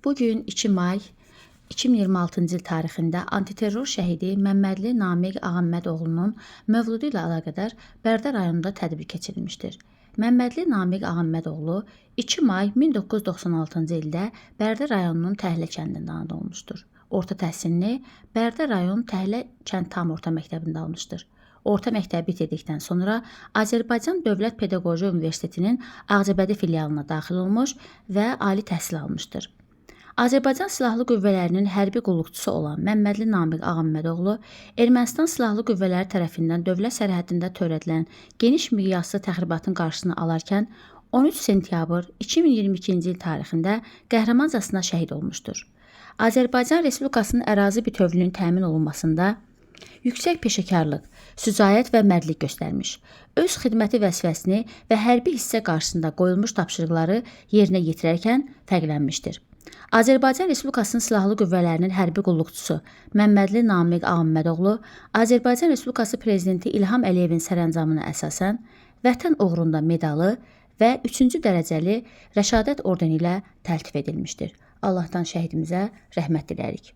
Bugün 2 may 2026-cı il tarixində antiterror şəhidi Məmmədli Namiq Ağammədoğlunun mövludu ilə əlaqədar Bərdə rayonunda tədbir keçirilmişdir. Məmmədli Namiq Ağammədoğlu 2 may 1996-cı ildə Bərdə rayonunun Təhlə kəndində anadan olmuşdur. Orta təhsilini Bərdə rayon Təhlə kənd tam orta məktəbində almışdır. Orta məktəbi bitirdikdən sonra Azərbaycan Dövlət Pedaqoji Universitetinin Ağcabədi filialına daxil olmuş və ali təhsil almışdır. Azərbaycan Silahlı Qüvvələrinin hərbi qulluqçusu olan Məmmədli Namiq Ağammədoğlu Ermənistan Silahlı Qüvvələri tərəfindən dövlət sərhədində törədilən geniş miqyaslı təxribatın qarşısını alarkən 13 sentyabr 2022-ci il tarixində qəhrəmancasına şəhid olmuşdur. Azərbaycan Respublikasının ərazi bütövlüyünün təmin olunmasında yüksək peşəkarlıq, sücaət və mərdlik göstərmiş, öz xidməti vəzifəsini və hərbi hissə qarşısında qoyulmuş tapşırıqları yerinə yetirərkən fərqlənmişdir. Azərbaycan Respublikasının Silahlı Qüvvələrinin hərbi qulluqçusu Məmmədli Namiq Ağammədoğlu Azərbaycan Respublikası Prezidenti İlham Əliyevin sərəncamına əsasən Vətən uğrunda medalı və 3-cü dərəcəli Rəşadət ordeni ilə təltif edilmişdir. Allahdan şəhidimizə rəhmət dilərik.